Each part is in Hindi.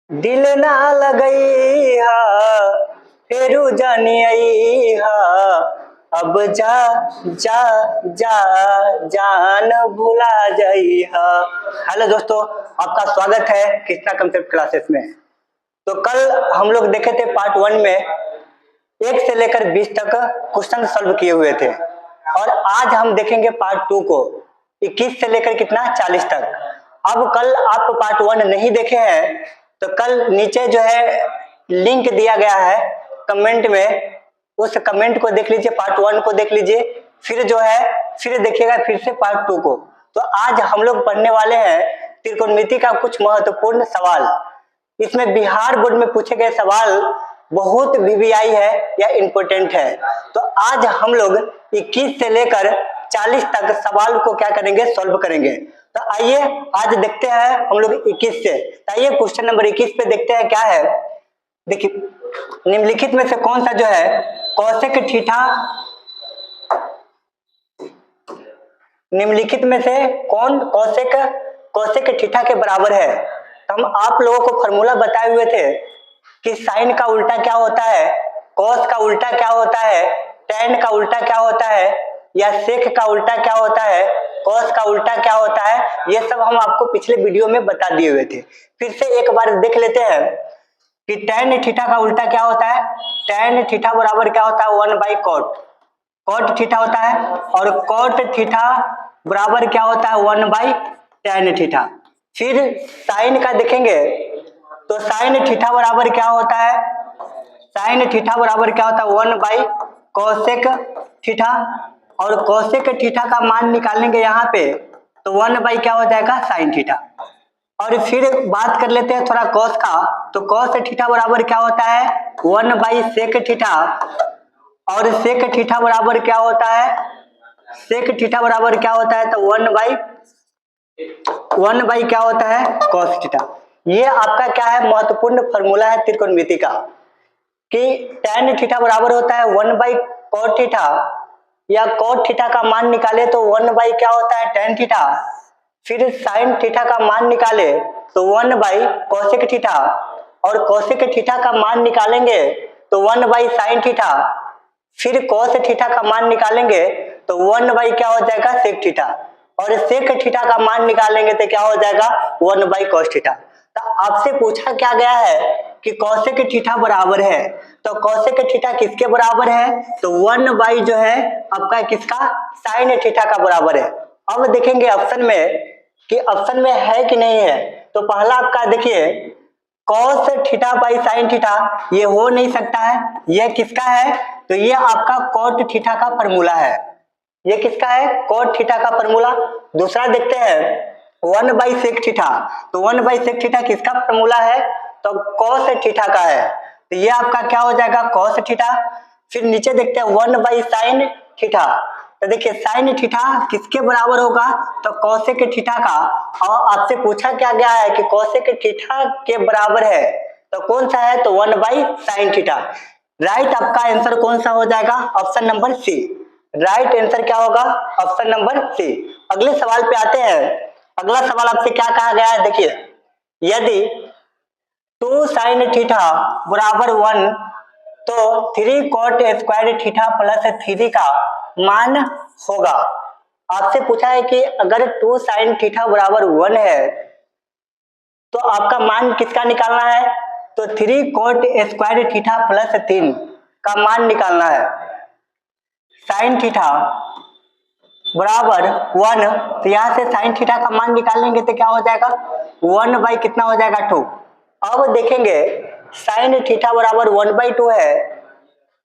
दिल ना लगई हा फेरू जानी आई हा अब जा जा जा जान भुला जाई हा। हेलो दोस्तों, आपका स्वागत है कृष्णा कंसेप्ट क्लासेस में। तो कल हम लोग देखे थे पार्ट 1 में 1 से लेकर 20 तक क्वेश्चन सॉल्व किए हुए थे और आज हम देखेंगे पार्ट 2 को 21 से लेकर कितना 40 तक। अब कल आप पार्ट 1 नहीं देखे हैं तो कल नीचे जो है लिंक दिया गया है कमेंट में, उस कमेंट को देख लीजिए, पार्ट 1 को देख लीजिए, फिर जो है फिर देखिएगा फिर से पार्ट 2 को। तो आज हम लोग पढ़ने वाले हैं त्रिकोणमिति का कुछ महत्वपूर्ण सवाल। इसमें बिहार बोर्ड में पूछे गए सवाल बहुत वीवीआई है या इंपोर्टेंट है। तो आज हम लोग 21 से लेकर 40 तक सवाल को क्या करेंगे, सॉल्व करेंगे। तो आइए आज देखते हैं हम लोग 21 से। आइए क्वेश्चन नंबर 21 पे देखते हैं क्या है। देखिए, निम्नलिखित में से कौन सा जो है कौशिक थीटा, निम्नलिखित में से कौन कौशिक थीटा के बराबर है। तो हम आप लोगों को फॉर्मूला बताए हुए थे कि साइन का उल्टा क्या होता है, कॉस का उल्टा क्या होता है, टेन का उल्टा क्या होता है, या सेक का उल्टा क्या होता है, कॉस का उल्टा क्या होता है। ये सब हम आपको पिछले वीडियो में बता दिए हुए थे। फिर से एक बार देख लेते हैं कि टेन थीटा का उल्टा क्या होता है। टेन थीटा बराबर क्या होता है 1 बाई कॉट, कॉट थीटा होता है, और कॉट थीटा बराबर क्या होता है 1 बाई टेन थीटा। फिर साइन का देखेंगे तो साइन थीटा बराबर क्या होता है, साइन थीटा बराबर क्या होता है 1 बाई कौशिक थीटा, और कौशिक थीटा का मान निकालेंगे यहाँ पे तो 1 बाई क्या हो जाएगा साइन थीटा। और फिर बात कर लेते हैं थोड़ा कॉस का, तो कॉस थीटा बराबर क्या होता है 1 बाई सेक थीटा, और सेक थीटा बराबर क्या होता है, सेक थीटा बराबर क्या होता है तो 1 बाई क्या होता है कॉस थीटा। ये आपका क्या है महत्वपूर्ण फॉर्मूला है त्रिकोणमिति का कि tan थीटा बराबर होता है 1 बाई कॉट थीटा, या कॉट थीटा का मान निकाले तो 1 बाई क्या होता है tan थीटा। फिर साइन थीटा का मान निकाले तो 1 बाई कौशिक थीटा, और कौशिक थीटा का मान निकालेंगे तो 1 बाई साइन थीटा। फिर कॉस थीटा का मान निकालेंगे तो 1 बाई क्या हो जाएगा सेक थीटा, और सेक थीटा का मान निकालेंगे तो क्या हो जाएगा 1 बाई कॉस थीटा। तो आपसे पूछा क्या गया है कि कौशिक थीटा बराबर है, तो कौशिक थीटा किसके बराबर है तो 1 बाई जो है आपका किसका साइन थीटा का बराबर है। अब देखेंगे ऑप्शन में कि ऑप्शन में है कि नहीं है। तो पहला आपका देखिए cos theta by sine theta, ये हो नहीं सकता है। ये किसका है तो ये आपका कॉट थीटा का फॉर्मूला है। ये किसका है कॉट थीटा का फॉर्मूला। दूसरा देखते हैं 1 बाई सेक थीटा, तो 1 बाई सेक थीटा किसका फॉर्मूला है तो कॉस थीटा का है। तो ये आपका क्या हो जाएगा कॉस थीटा। फिर नीचे देखते हैं 1 बाई साइन थीटा, तो देखिए साइन थीटा किसके बराबर होगा तो कौशिक थीटा का, और आपसे पूछा क्या गया है कि कौशिक थीटा के बराबर है तो कौन सा है तो 1 बाई साइन थीटा। राइट आपका आंसर कौन सा हो जाएगा option number C. Right answer क्या होगा ऑप्शन नंबर सी। अगले सवाल पे आते हैं। अगला सवाल आपसे क्या कहा गया है, देखिए यदि 2 साइन थीटा बराबर 1 तो 3 कॉट स्क्वायर थीटा प्लस 3 का मान होगा। आपसे पूछा है कि अगर 2 साइन थीटा बराबर 1 है तो आपका मान किसका निकालना है तो 3 कॉट स्क्वायर थीटा प्लस 3 का मान निकालना है। साइन थीटा बराबर 1, तो यहां से साइन थीटा का मान निकालेंगे तो क्या हो जाएगा 1 बाई कितना हो जाएगा 2। अब देखेंगे साइन थीटा बराबर 1 बाई 2 है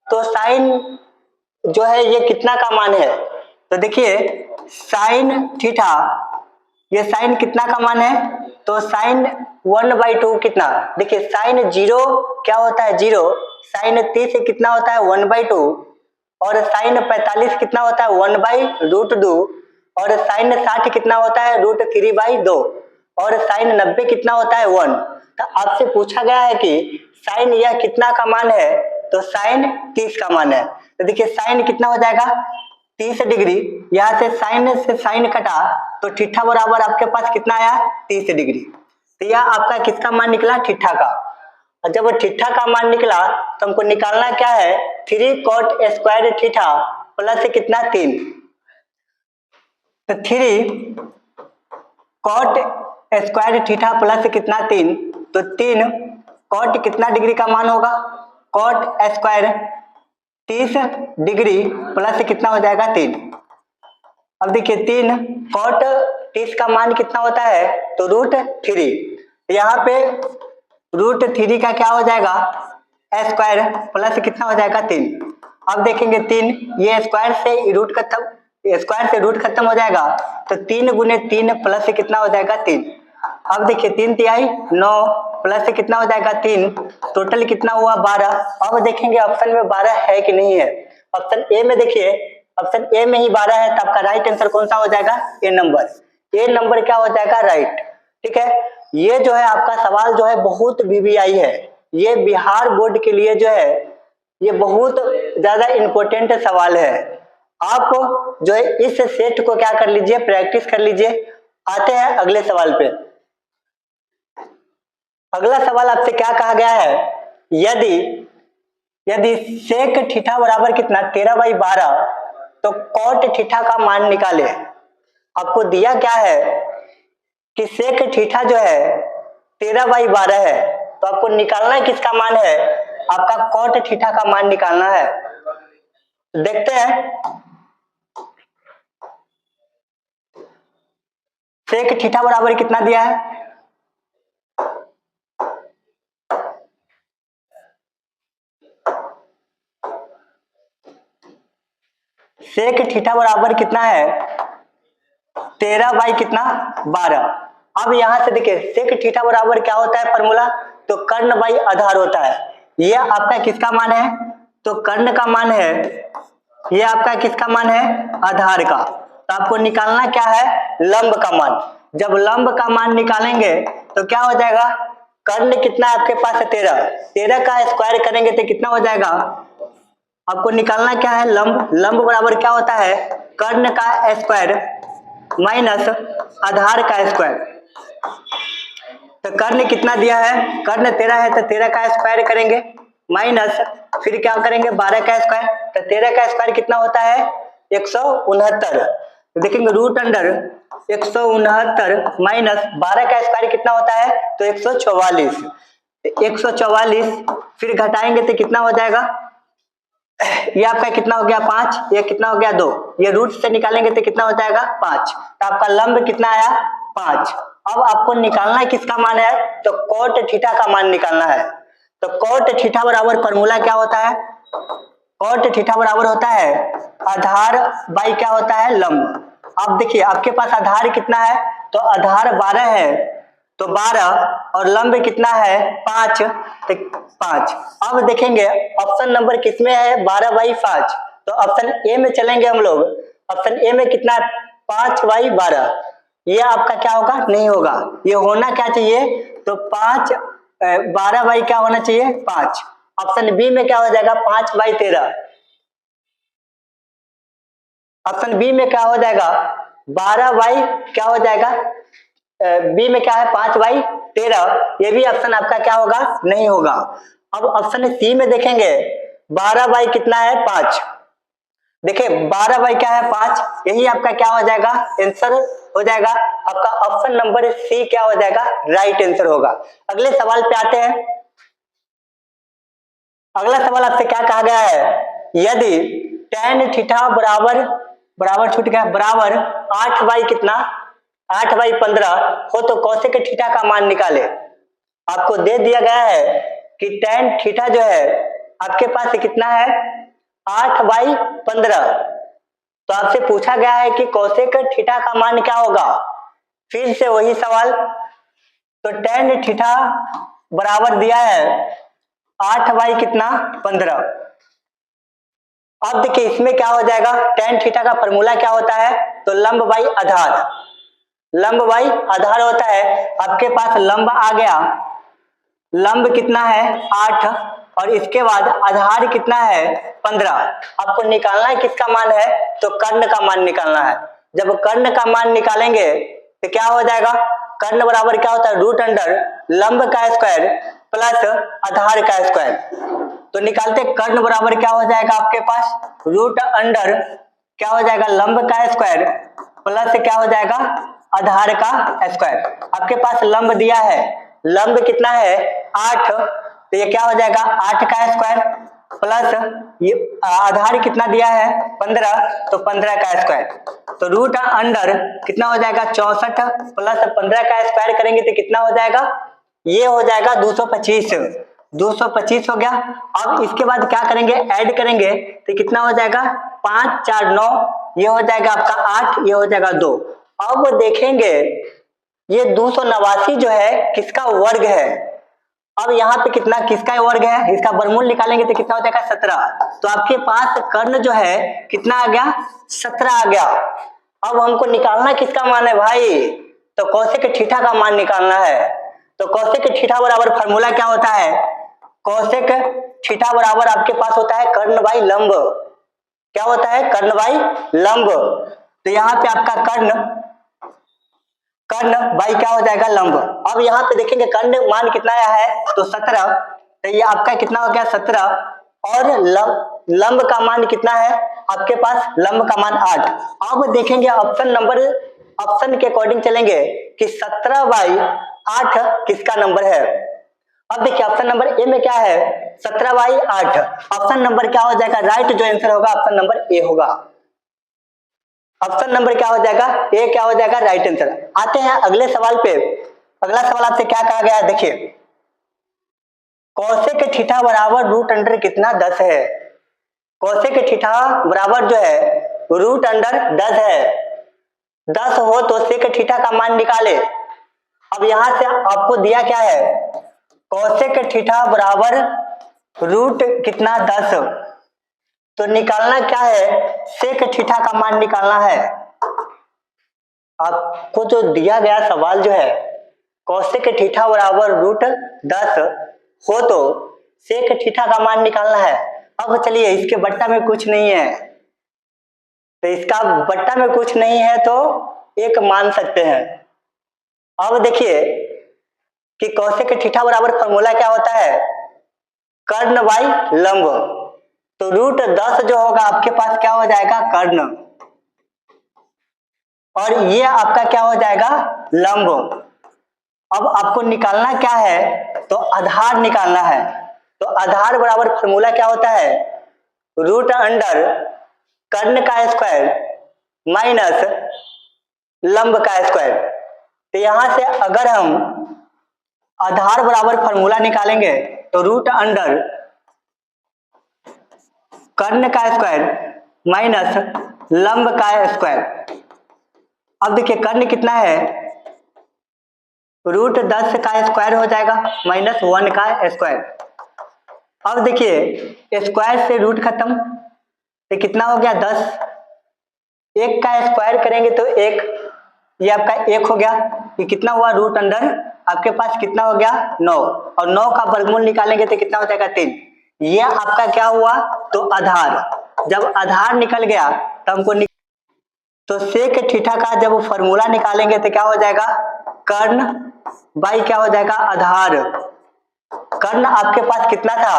तो साइन जो है ये कितना का मान है तो देखिए साइन थीटा, ये साइन कितना का मान है तो साइन 1 बाई 2 कितना, देखिए साइन 0 क्या होता है 0, साइन 30 कितना होता है 1 बाई 2, और साइन 45 कितना होता है 1 बाई रूट 2, और साइन 60 कितना होता है रूट 3 बाई 2, और साइन 90 कितना होता है 1। तो आपसे पूछा गया है कि साइन यह कितना का मान है तो साइन 30 का मान है। तो देखिए साइन कितना हो जाएगा 30 डिग्री, यहाँ से साइन कटा तो थीटा बराबर आपके पास कितना आया 30 डिग्री। तो यह आपका किसका मान निकला, थीटा का। और जब थीटा का मान निकला तो हमको निकालना क्या है, 3 cot स्क्वायर थीटा प्लस कितना 3। तो 3 cot स्क्वायर थीटा प्लस कितना 3, तो 3 cot कितना डिग्री का मान होगा, cot स्क्वायर 30 डिग्री प्लस कितना हो जाएगा 3। अब देखिए 3 cot 30 का मान कितना होता है, तो √3। यहाँ पे √3 का क्या हो जाएगा, स्क्वायर प्लस कितना हो जाएगा 3। अब देखेंगे 3, ये स्क्वायर से रूट खत्म हो जाएगा, तो 3 गुने 3 प्लस कितना हो जाएगा 3। अब देखिए 3 तिहाई 9 प्लस कितना हो जाएगा 3, टोटल कितना हुआ 12। अब देखेंगे ऑप्शन में 12 है कि नहीं है। ऑप्शन ए में देखिए, ऑप्शन ए में ही 12 है, तो आपका राइट आंसर कौन सा हो जाएगा, ए नंबर। ए नंबर क्या हो जाएगा, राइट। ठीक है, ये जो है आपका सवाल जो है बहुत वीवीआई है, ये बिहार बोर्ड के लिए जो है ये बहुत ज्यादा इंपॉर्टेंट सवाल है। आप जो है इस सेट को क्या कर लीजिए, प्रैक्टिस कर लीजिए। आते हैं अगले सवाल पे। अगला सवाल आपसे क्या कहा गया है, यदि सेक थीटा बराबर कितना 13/12, तो कॉट थीटा का मान निकाले। आपको दिया क्या है कि सेक थीटा जो है 13/12 है, तो आपको निकालना है किसका मान है, आपका कॉट थीटा का मान निकालना है। देखते हैं, सेक थीटा बराबर कितना दिया है, सेक थीटा बराबर कितना है 13/12। अब यहां से देखिए सेक थीटा बराबर क्या होता है फॉर्मूला, तो कर्ण बाई आधार होता है। ये आपका किसका मान है, तो कर्ण का मान है, ये आपका किसका मान है, आधार का। तो आपको निकालना क्या है, लंब का मान। जब लंब का मान निकालेंगे तो क्या हो जाएगा, कर्ण कितना आपके पास है 13 का स्क्वायर करेंगे तो कितना हो जाएगा, आपको निकालना क्या है, लंब। लंब बराबर क्या होता है, कर्ण का स्क्वायर माइनस आधार का स्क्वायर। तो कर्ण कितना दिया है, कर्ण 13 है, तो 13 का स्क्वायर करेंगे माइनस फिर क्या करेंगे 12 का स्क्वायर। तो 13 का स्क्वायर कितना होता है 169। तो देखेंगे √169 माइनस 12 का स्क्वायर कितना होता है, तो 144। 144 फिर घटाएंगे तो कितना हो जाएगा, ये आपका कितना हो गया 5, ये कितना हो गया 2, ये रूट से निकालेंगे तो कितना हो जाएगा 5। तो आपका लंब कितना आया 5। अब आपको निकालना है किसका मान है, तो कॉट थीटा का मान निकालना है। तो कॉट थीटा बराबर फॉर्मूला क्या होता है, कॉट थीटा बराबर होता है आधार बाई क्या होता है, लंब। आप देखिए आपके पास आधार कितना है, तो आधार 12 है, तो 12 और लंब कितना है 5, तो 5। अब देखेंगे ऑप्शन नंबर किसमें है 12/5, तो ऑप्शन ए में चलेंगे हम लोग। ऑप्शन ए में कितना है 5/12, ये आपका क्या होगा, नहीं होगा, ये होना क्या चाहिए, तो 12 क्या होना चाहिए 5। ऑप्शन बी में क्या हो जाएगा 5/13। ऑप्शन बी में क्या हो जाएगा 12 क्या हो जाएगा, बी में क्या है 5/13, ये भी ऑप्शन आपका क्या होगा, नहीं होगा। अब ऑप्शन सी में देखेंगे 12 कितना है 5। देखिए 12 क्या है 5, यही आपका क्या हो जाएगा आंसर हो जाएगा। आपका ऑप्शन नंबर सी क्या हो जाएगा, राइट आंसर होगा। अगले सवाल पे आते हैं। अगला सवाल आपसे क्या कहा गया है, यदि tan थीटा बराबर छूट गया बराबर 8 कितना 8/15 हो, तो कौशिक थीटा का मान निकाले। आपको दे दिया गया है कि tan थीटा जो है आपके पास कितना है 8/15, तो आपसे पूछा गया है कि कौशिक थीटा का मान क्या होगा। फिर से वही सवाल, तो tan थीटा बराबर दिया है 8/15। अब देखिए इसमें क्या हो जाएगा, tan थीटा का फॉर्मूला क्या होता है, तो लंब बाई आधार, लंब बाई आधार होता है। आपके पास लंब आ गया, लंब कितना है 8 और इसके बाद आधार कितना है 15। आपको निकालना है किसका मान है, तो कर्ण का मान निकालना है। जब कर्ण का मान निकालेंगे तो क्या हो जाएगा, कर्ण बराबर क्या होता है, रूट अंडर लंब का स्क्वायर प्लस आधार का स्क्वायर। तो निकालते कर्ण बराबर क्या हो जाएगा आपके पास, रूट अंडर क्या हो जाएगा, लंब का स्क्वायर प्लस क्या हो जाएगा, आधार का स्क्वायर। आपके पास लंब दिया है, लंब कितना है 8, तो ये क्या हो जाएगा 8 का स्क्वायर प्लस ये आधार कितना दिया है 15, तो 15 का स्क्वायर। तो रूट अंडर कितना हो जाएगा 64 प्लस 15 का स्क्वायर करेंगे तो कितना हो जाएगा, ये हो जाएगा 225, 225 हो गया। अब इसके बाद क्या करेंगे, ऐड करेंगे तो कितना हो जाएगा 5 4 9, ये हो जाएगा आपका 8, ये हो जाएगा 2। अब देखेंगे ये 289 जो है किसका वर्ग है। अब यहाँ पे कितना किसका वर्ग है, इसका वर्गमूल निकालेंगे तो कितना हो जाएगा 17। तो आपके पास कर्ण जो है कितना आ गया 17 आ गया। अब हमको निकालना किसका मान है भाई, तो कौशिक थीटा का मान निकालना है। तो कौशिक थीटा बराबर फार्मूला क्या होता है, कौशिक थीटा बराबर आपके पास होता है कर्ण बाई लंब। क्या होता है, कर्ण बाई लंब। तो यहाँ पे आपका कर्ण बाई क्या हो जाएगा लंब। अब यहाँ पे देखेंगे कर्ण मान कितना आया है, तो 17, तो ये आपका कितना हो गया 17, और लंब का मान कितना है आपके पास, लंब का मान 8। अब देखेंगे ऑप्शन के अकॉर्डिंग चलेंगे कि 17/8 किसका नंबर है। अब देखिए ऑप्शन नंबर ए में क्या है 17/8, ऑप्शन नंबर क्या हो जाएगा, राइट जो आंसर होगा ऑप्शन नंबर ए होगा। ऑप्शन नंबर क्या हो जाएगा, ए क्या हो जाएगा राइट आंसर। आते हैं अगले सवाल पे। अगला सवाल आपसे क्या कहा गया है, देखिए कौशिक थीटा बराबर रूट अंडर कितना 10 है। कौशिक थीटा बराबर जो है रूट अंडर 10 है। 10 हो तो सेक थीटा का मान निकाले। अब यहां से आपको दिया क्या है, कौशिक थीटा बराबर रूट कितना 10, तो निकालना क्या है, सेक थीटा का मान निकालना है। आपको जो दिया गया सवाल जो है कौशिक थीटा बराबर रूट 10 हो तो सेक थीटा का मान निकालना है। अब चलिए इसके बट्टा में कुछ नहीं है, तो इसका बट्टा में कुछ नहीं है तो एक मान सकते हैं। अब देखिए कि कौशिक थीटा बराबर फॉर्मूला क्या होता है, कर्ण बाई लंब। तो रूट 10 जो होगा आपके पास क्या हो जाएगा कर्ण, और ये आपका क्या हो जाएगा लंब। अब आपको निकालना क्या है, तो आधार निकालना है। तो आधार बराबर फॉर्मूला क्या होता है, रूट अंडर कर्ण का स्क्वायर माइनस लंब का स्क्वायर। तो यहां से अगर हम आधार बराबर फॉर्मूला निकालेंगे तो रूट अंडर कर्ण का स्क्वायर माइनस लंब का स्क्वायर। अब देखिए कर्ण कितना है, रूट 10 का स्क्वायर हो जाएगा माइनस 1 का स्क्वायर। अब देखिए स्क्वायर से रूट खत्म, तो कितना हो गया 10, 1 का स्क्वायर करेंगे तो 1, ये आपका 1 हो गया। ये कितना हुआ रूट अंडर आपके पास कितना हो गया 9, और 9 का वर्गमूल निकालेंगे तो कितना हो जाएगा 3। ये आपका क्या हुआ, तो आधार। जब आधार निकल गया तो हमको तो सेक थीटा का जब फॉर्मूला निकालेंगे तो क्या हो जाएगा, कर्ण बाई क्या हो जाएगा आधार। कर्ण आपके पास कितना था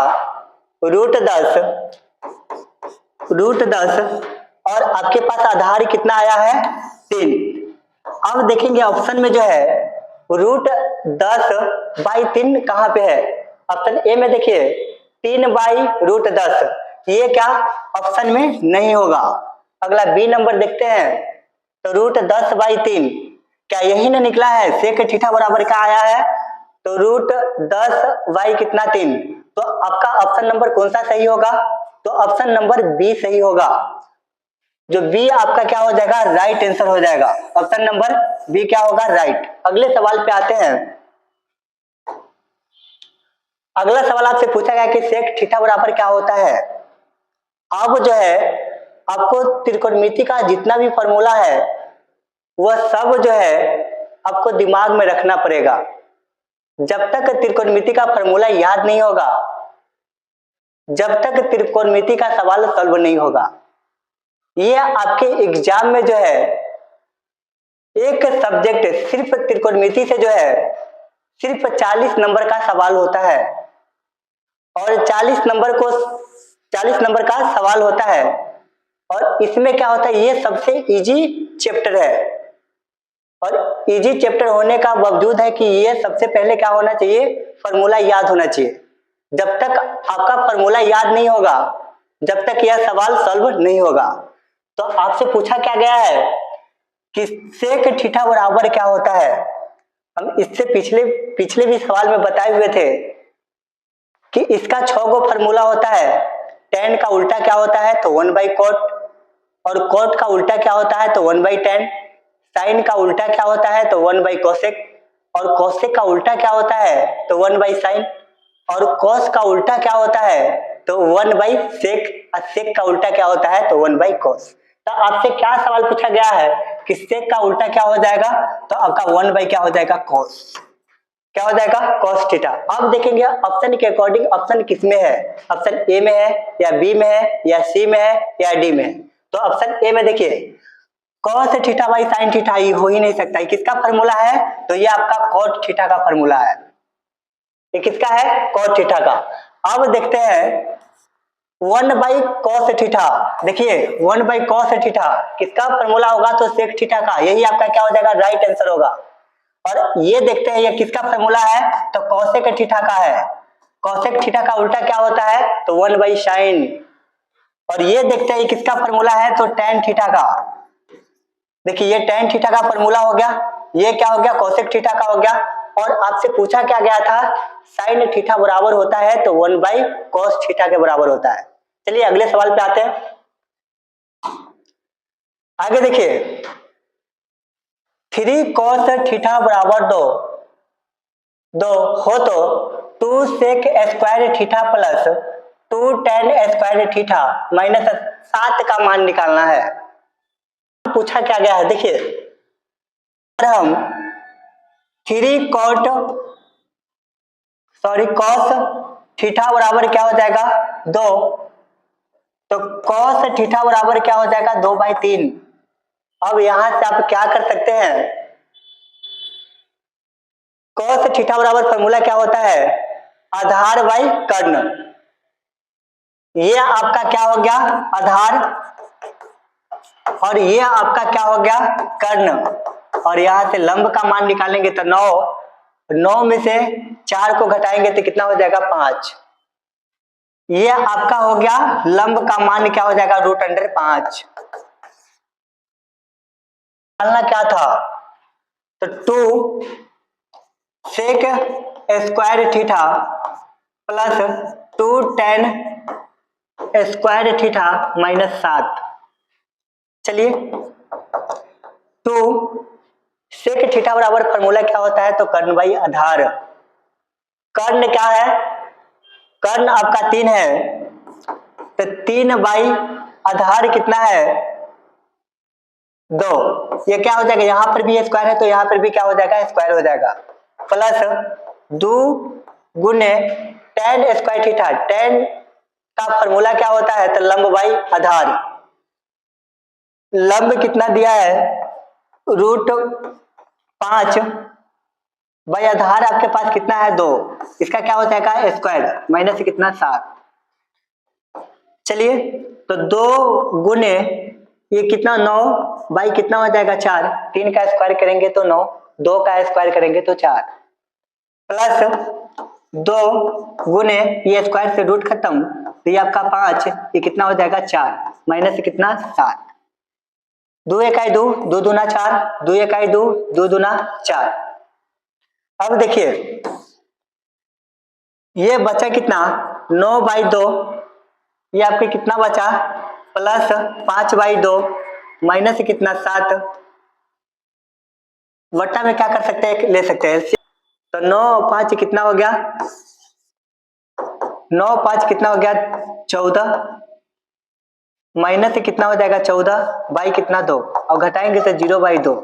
रूट 10 और आपके पास आधार कितना आया है 3। अब देखेंगे ऑप्शन में जो है रूट 10/3 कहां पे है, ऑप्शन ए में देखिए 3/√10, ये क्या ऑप्शन में नहीं होगा। अगला बी नंबर देखते हैं, तो रूट 10/3 क्या यही ना निकला है, सेक थीटा बराबर क्या आया है, तो रूट 10 कितना 3। तो आपका ऑप्शन नंबर कौन सा सही होगा, तो ऑप्शन नंबर बी सही होगा। जो बी आपका क्या हो जाएगा राइट आंसर हो जाएगा, ऑप्शन नंबर बी क्या होगा राइट। अगले सवाल पे आते हैं। अगला सवाल आपसे पूछा गया कि सेक थीटा बराबर क्या होता है। अब जो है आपको त्रिकोणमिति का जितना भी फॉर्मूला है वह सब जो है आपको दिमाग में रखना पड़ेगा। जब तक त्रिकोणमिति का फॉर्मूला याद नहीं होगा, जब तक त्रिकोणमिति का सवाल सॉल्व नहीं होगा। ये आपके एग्जाम में जो है एक सब्जेक्ट सिर्फ त्रिकोणमिति से जो है सिर्फ 40 नंबर का सवाल होता है और 40 नंबर का सवाल होता है और इसमें क्या होता है, ये सबसे इजी चैप्टर है और इजी चैप्टर होने का बावजूद है कि ये सबसे पहले क्या होना चाहिए, फॉर्मूला याद होना चाहिए। जब तक आपका फॉर्मूला याद नहीं होगा, जब तक यह सवाल सॉल्व नहीं होगा। तो आपसे पूछा क्या गया है कि सेक थीटा बराबर क्या होता है। हम इससे पिछले भी सवाल में बताए हुए थे कि इसका 6 गो फॉर्मूला होता है। tan का उल्टा क्या होता है तो 1/cot, और cot का उल्टा क्या होता है तो 1/tan, sin का उल्टा क्या होता है तो 1/cosec, और cosec का उल्टा क्या होता है तो 1/sin, और cos का उल्टा क्या होता है तो 1/sec, और sec का उल्टा क्या होता है तो 1/cos। तो आपसे क्या सवाल पूछा गया है कि sec का उल्टा क्या हो जाएगा तो आपका 1 क्या हो जाएगा cos, क्या हो जाएगा cos थीटा। अब देखेंगे ऑप्शन के अकॉर्डिंग ऑप्शन किस में है, ऑप्शन ए में है या बी में है या सी में है या डी में है। तो ऑप्शन ए में देखिए cos theta by sin theta ही हो ही नहीं सकता है, किसका फॉर्मूला है तो ये आपका cot थीटा का फॉर्मूला है। ये किसका है cot थीटा का। अब देखते हैं 1/cos थीटा, देखिए 1/cos थीटा किसका फॉर्मूला होगा तो sec थीटा का, यही आपका क्या हो जाएगा राइट आंसर होगा। और ये देखते हैं ये किसका फॉर्मूला है तो cosec थीटा का है। cosec थीटा का उल्टा क्या होता है तो 1/sin, और ये देखते हैं किसका फॉर्मूला है तो tan थीटा का। देखिए ये tan थीटा का फॉर्मूला हो गया, ये क्या हो गया cosec थीटा का हो गया। और आपसे पूछा क्या गया था sin थीटा बराबर होता है तो 1/cos थीटा के बराबर होता है। चलिए अगले सवाल पे आते हैं। आगे देखिए 3 cos थीटा बराबर 2 हो तो 2 sec square theta plus 2 tan square theta minus 7 का मान निकालना है। पूछा क्या गया है देखिए, हम 3 cos थीटा बराबर क्या हो जाएगा 2, तो cos थीटा बराबर क्या हो जाएगा 2/3। अब यहां से आप क्या कर सकते हैं, cos थीटा बराबर फॉर्मूला क्या होता है आधार बाई कर्ण, ये आपका क्या हो गया आधार और ये आपका क्या हो गया कर्ण, और यहां से लंब का मान निकालेंगे तो 9 में से 4 को घटाएंगे तो कितना हो जाएगा 5। ये आपका हो गया लंब का मान क्या हो जाएगा √5। निकालना क्या था तो 2 sec square theta plus 2 tan square theta minus 7। चलिए 2 sec थीटा बराबर फॉर्मूला क्या होता है तो कर्ण बाई आधार। कर्ण क्या है, कर्ण आपका 3 है तो 3 बाई आधार कितना है 2। ये क्या हो जाएगा यहां पर भी स्क्वायर है तो यहां पर भी क्या हो जाएगा स्क्वायर हो जाएगा, प्लस 2 गुने tan स्क्वायर थीटा, tan का फॉर्मूला क्या होता है तो लंब बाई आधार। लंब कितना दिया है √5 बाई आधार आपके पास कितना है 2, इसका क्या हो जाएगा स्क्वायर माइनस कितना 7। चलिए तो 2 गुने ये कितना 9 बाई कितना हो जाएगा 4, 3 का स्क्वायर करेंगे तो 9, 2 का स्क्वायर करेंगे तो 4, प्लस 2 गुने ये स्क्वायर से रूट खत्म तो ये आपका 5, ये कितना हो जाएगा 4 माइनस कितना 7। 2 1 2, 2 दूना 4, 2 1 2, 2 दूना 4। अब देखिए ये बचा कितना 9/2, ये आपके कितना बचा प्लस 5/2 माइनस कितना 7, वट्टा में क्या कर सकते हैं ले सकते हैं तो 9 और 5 कितना हो गया 9 5 कितना हो गया 14, माइनस कितना हो जाएगा 14 बाई कितना 2, और घटाएंगे तो 0/2।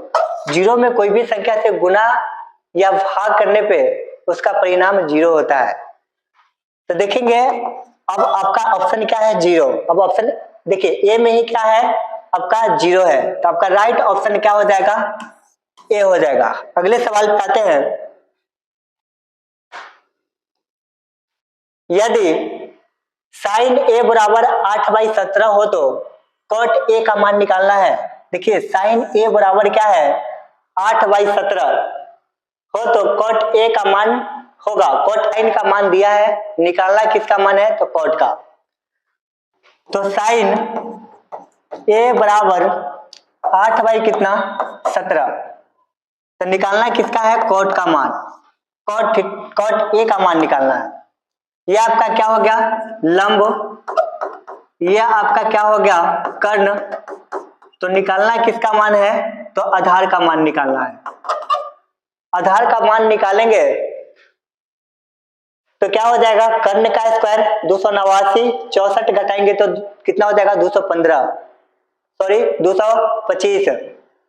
0 में कोई भी संख्या से गुना या भाग करने पे उसका परिणाम 0 होता है। तो देखेंगे अब आपका ऑप्शन क्या है 0। अब ऑप्शन देखिए ए में ही क्या है आपका 0 है, तो आपका राइट ऑप्शन क्या हो जाएगा ए हो जाएगा। अगले सवाल पे आते हैं। यदि साइन ए बराबर 8/17 हो तो कॉट ए का मान निकालना है। देखिए साइन ए बराबर क्या है 8/17 हो तो कॉट ए का मान होगा, कॉट साइन का मान दिया है, निकालना किसका मान है तो कॉट का। तो साइन ए बराबर 8/17 तो निकालना किसका है कॉट का मान, कॉट ए का मान निकालना है। यह आपका क्या हो गया लंब, यह आपका क्या हो गया कर्ण, तो निकालना किसका मान है तो आधार का मान निकालना है। आधार का मान निकालेंगे तो क्या हो जाएगा कर्ण का स्क्वायर 289, 64 घटाएंगे तो कितना हो जाएगा 225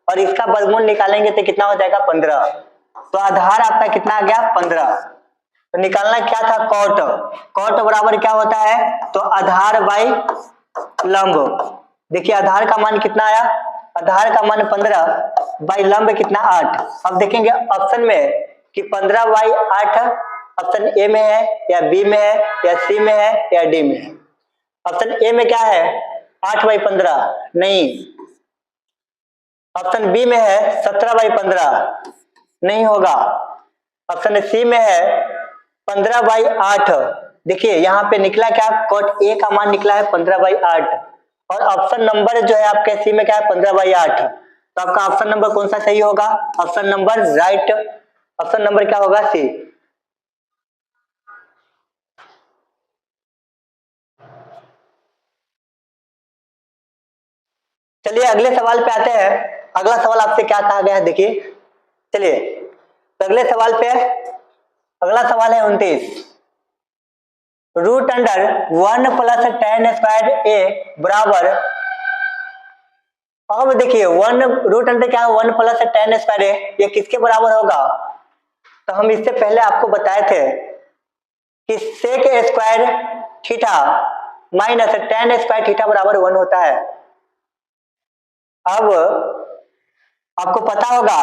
और इसका वर्गमूल निकालेंगे तो कितना हो जाएगा 15। तो आधार आपका कितना आ गया 15। तो निकालना क्या था कॉट, कॉट बराबर क्या होता है तो आधार बाई लंब। देखिए आधार का मान कितना आया, आधार का मान 15 बाई लंब कितना 8। अब देखेंगे ऑप्शन में कि 15/8 ऑप्शन ए में है या बी में है या सी में है या डी में है। ऑप्शन ए में क्या है 8/15 नहीं, ऑप्शन बी में है 17/15 नहीं होगा, ऑप्शन सी में है 15/8। देखिए यहाँ पे निकला क्या कॉट ए का मान निकला है 15/8 और ऑप्शन नंबर जो है आपके सी में क्या है 15/8। तो आपका ऑप्शन नंबर कौन सा सही होगा, option number right, option number क्या होगा सी। चलिए अगले सवाल पे आते हैं। अगला सवाल आपसे क्या कहा गया है देखिए, चलिए तो अगले सवाल पे अगला सवाल है 29। Root under 1 + tan square A बराबर, अब देखिए 1 रूट अंडर क्या है 1 + tan स्क्वायर ए, ये किसके बराबर होगा। तो हम इससे पहले आपको बताए थे कि sec square theta minus tan square theta बराबर 1 होता है। अब आपको पता होगा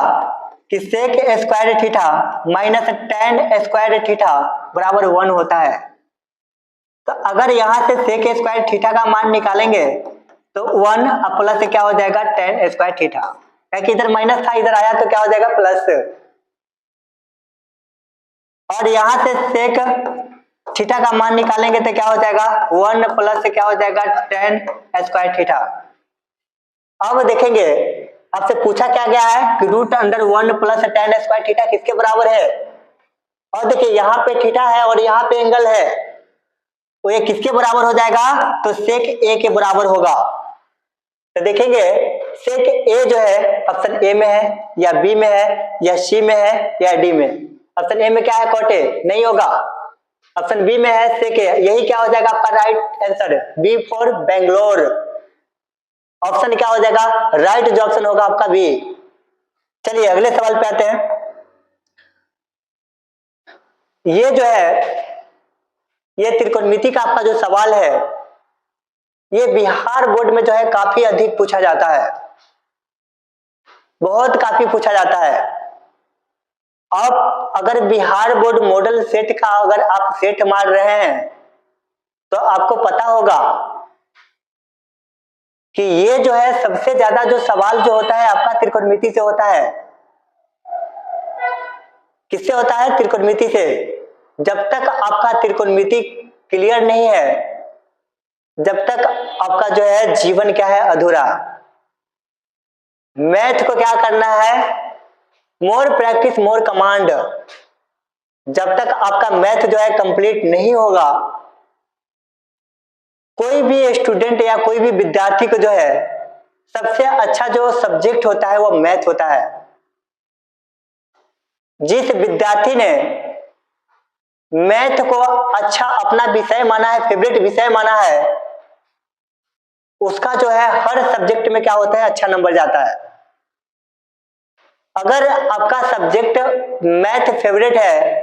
कि sec square theta minus tan square theta बराबर 1 होता है। तो अगर यहां से सेक स्क्वायर थीटा का मान निकालेंगे तो 1 प्लस से क्या हो जाएगा tan स्क्वायर थीटा, क्योंकि इधर माइनस था इधर आया तो क्या हो जाएगा प्लस, और यहां से सेक थीटा का मान निकालेंगे तो क्या हो जाएगा 1 प्लस से क्या हो जाएगा tan स्क्वायर थीटा। अब देखेंगे आपसे पूछा क्या गया है कि root under 1 + tan square theta किसके बराबर है, और देखिए यहाँ पे थीटा है और यहाँ पे एंगल है तो ये किसके बराबर हो जाएगा तो सेक ए के बराबर होगा। तो देखेंगे सेक ए जो है ऑप्शन ए में है या बी में है या सी में है या डी में। ऑप्शन ए में क्या है कॉट ए नहीं होगा, ऑप्शन बी में है सेक ए, यही क्या हो जाएगा आपका right answer B for Bangalore. Option क्या हो जाएगा राइट जो ऑप्शन होगा आपका बी। चलिए अगले सवाल पे आते हैं। ये जो है ये त्रिकोणमिति का आपका जो सवाल है ये बिहार बोर्ड में जो है काफी अधिक पूछा जाता है, बहुत काफी पूछा जाता है। अब अगर बिहार बोर्ड मॉडल सेट का अगर आप सेट मार रहे हैं तो आपको पता होगा कि ये जो है सबसे ज्यादा जो सवाल जो होता है आपका त्रिकोणमिति से होता है। किससे होता है त्रिकोणमिति से। जब तक आपका त्रिकोणमिति क्लियर नहीं है जब तक आपका जो है जीवन क्या है अधूरा। मैथ को क्या करना है मोर प्रैक्टिस मोर कमांड। जब तक आपका मैथ जो है कंप्लीट नहीं होगा कोई भी स्टूडेंट या कोई भी विद्यार्थी को जो है सबसे अच्छा जो सब्जेक्ट होता है वो मैथ होता है। जिस विद्यार्थी ने मैथ को अच्छा अपना विषय माना है फेवरेट विषय माना है उसका जो है हर सब्जेक्ट में क्या होता है अच्छा नंबर जाता है। अगर आपका सब्जेक्ट मैथ फेवरेट है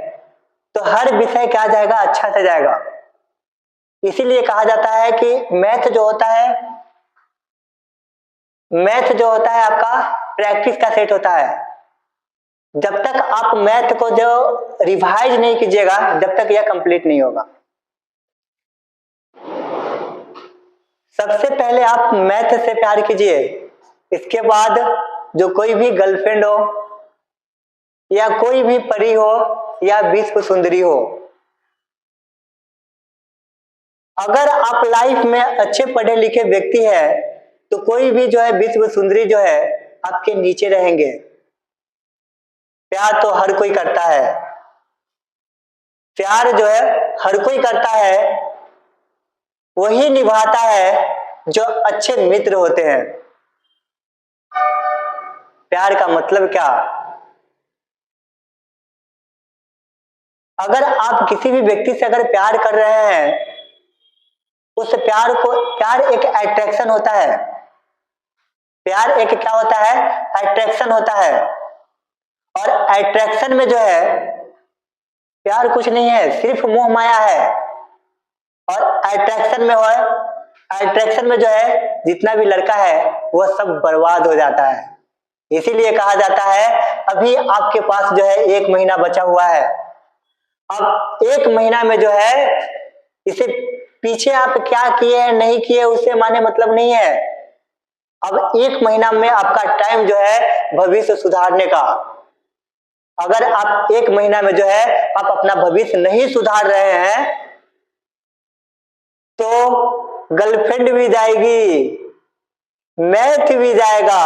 तो हर विषय क्या जाएगा अच्छा से जाएगा। इसीलिए कहा जाता है कि मैथ जो होता है आपका प्रैक्टिस का सेट होता है। जब तक आप मैथ को जो रिवाइज नहीं कीजिएगा जब तक यह कंप्लीट नहीं होगा। सबसे पहले आप मैथ से प्यार कीजिए, इसके बाद जो कोई भी गर्लफ्रेंड हो या कोई भी परी हो या विश्व सुंदरी हो, अगर आप लाइफ में अच्छे पढ़े लिखे व्यक्ति हैं तो कोई भी जो है विश्व सुंदरी जो है आपके नीचे रहेंगे। प्यार तो हर कोई करता है, प्यार जो है हर कोई करता है, वही निभाता है जो अच्छे मित्र होते हैं। प्यार का मतलब क्या? अगर आप किसी भी व्यक्ति से अगर प्यार कर रहे हैं, उस प्यार एक अट्रैक्शन होता है। प्यार एक क्या होता है? अट्रैक्शन होता है। और अट्रैक्शन में जो है प्यार कुछ नहीं है, सिर्फ मोह माया है। और अट्रैक्शन में जो है जितना भी लड़का है वह सब बर्बाद हो जाता है। इसीलिए कहा जाता है अभी आपके पास जो है 1 महीना बचा हुआ है। अब 1 महीना में जो है इसे पीछे आप क्या किए हैं नहीं किए उससे माने मतलब नहीं है। अब 1 महीना में आपका टाइम जो है भविष्य सुधारने का। अगर आप 1 महीना में जो है आप अपना भविष्य नहीं सुधार रहे हैं तो गर्लफ्रेंड भी जाएगी, मैथ भी जाएगा,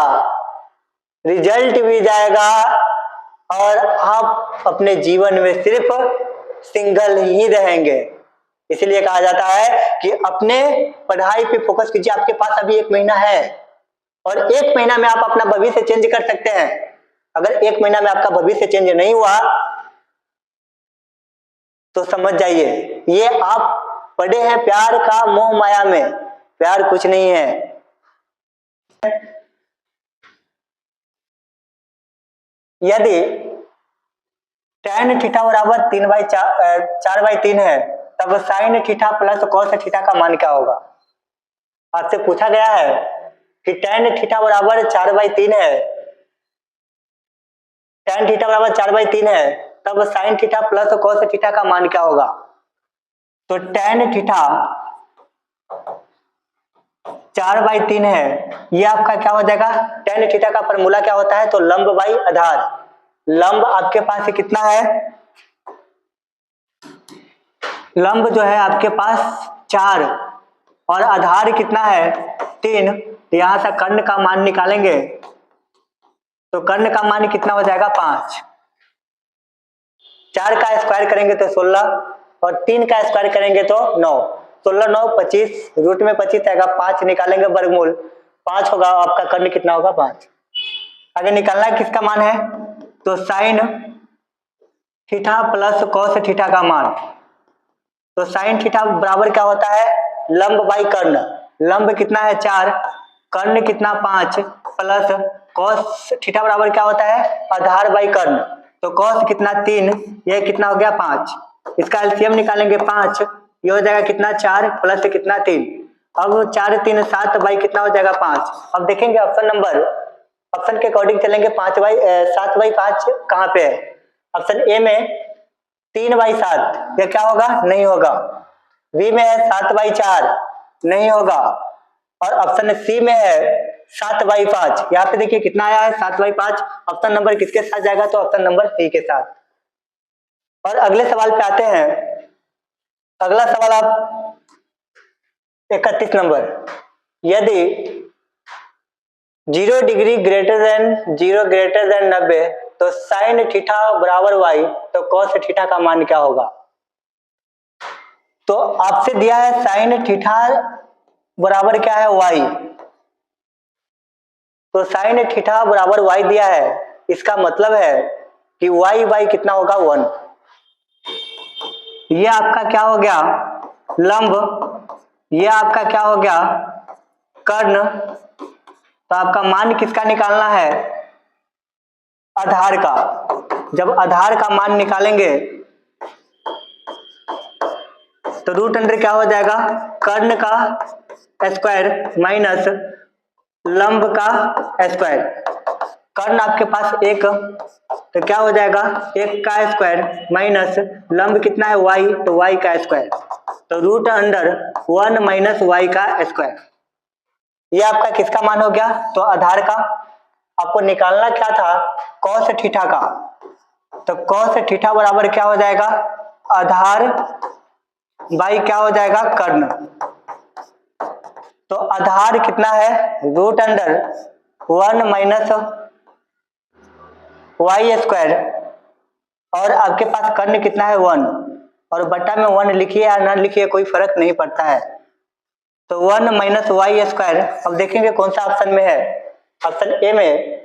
रिजल्ट भी जाएगा और आप अपने जीवन में सिर्फ सिंगल ही रहेंगे। इसलिए कहा जाता है कि अपने पढ़ाई पे फोकस कीजिए। आपके पास अभी 1 महीना है और 1 महीना में आप अपना भविष्य चेंज कर सकते हैं। अगर 1 महीना में आपका भविष्य चेंज नहीं हुआ तो समझ जाइए ये आप पड़े हैं प्यार का मोह माया में। प्यार कुछ नहीं है। यदि tan थीटा बराबर 4/3 है तब sin theta plus cos theta का मान क्या होगा? आपसे पूछा गया है कि tan थीटा बराबर 4/3 है, tan थीटा बराबर 4/3 है तब sin theta plus cos theta का मान क्या होगा? तो tan थीटा 4/3 है, ये आपका क्या हो जाएगा? tan थीटा का फॉर्मूला क्या होता है? तो लंब बाई आधार। लंब आपके पास कितना है? लंब जो है आपके पास 4 और आधार कितना है? 3। यहां से कर्ण का मान निकालेंगे तो कर्ण का मान कितना हो जाएगा? 5। 4 का स्क्वायर करेंगे तो 16 और 3 का स्क्वायर करेंगे तो 9। 16 9 25, रूट में 25 आएगा, 5 निकालेंगे वर्गमूल 5 होगा। आपका कर्ण कितना होगा? 5। आगे निकालना किसका मान है? तो sine theta plus cos theta का मान। तो साइन थीटा बराबर क्या होता है? लंब बाई कर्ण। लंब कितना है? 4, कर्ण कितना? 5 प्लस कॉस थीटा बराबर क्या होता है? आधार बाई कर्ण। तो कॉस कितना? 3, ये कितना हो गया? 5। इसका एलसीएम निकालेंगे 5, ये हो जाएगा कितना? 4 प्लस कितना? 3। अब 4 3 7 बाई कितना हो जाएगा? 5। अब देखेंगे ऑप्शन के अकॉर्डिंग चलेंगे। 7/5 कहाँ पे है? ऑप्शन ए में 3/7, यह क्या होगा? नहीं होगा। बी में है 7/4, नहीं होगा। और ऑप्शन सी में है 7/5। यहाँ पे देखिए कितना आया है? 7/5। ऑप्शन नंबर किसके साथ जाएगा? तो ऑप्शन नंबर सी के साथ। और अगले सवाल पे आते हैं। अगला सवाल आप 31 नंबर, यदि 0 डिग्री ग्रेटर देन 90 तो साइन थीटा बराबर y तो कॉस थीटा का मान क्या होगा? तो आपसे दिया है साइन थीटा बराबर क्या है? y। तो साइन थीटा बराबर y दिया है, इसका मतलब है कि y कितना होगा? 1। ये आपका क्या हो गया? लंब। ये आपका क्या हो गया? कर्ण। तो आपका मान किसका निकालना है? आधार का। जब आधार का मान निकालेंगे तो रूट अंडर क्या हो जाएगा? कर्ण का स्क्वायर माइनस लंब का स्क्वायर। कर्ण आपके पास 1, तो क्या हो जाएगा, एक का स्क्वायर माइनस लंब कितना है y, तो y का स्क्वायर, तो रूट अंडर 1 माइनस y का स्क्वायर। ये आपका किसका मान हो गया, तो आधार का। आपको निकालना क्या था, कॉस थीटा का, तो कॉस थीटा बराबर क्या हो जाएगा, आधार बाई क्या हो जाएगा, कर्ण। तो आधार कितना है, root under 1 minus Y square, और आपके पास कर्ण कितना है 1, और बटा में 1 लिखिए या ना लिखिए कोई फर्क नहीं पड़ता है। तो 1 माइनस वाई स्क्वायर, अब देखेंगे कौन सा ऑप्शन में है, ऑप्शन ए में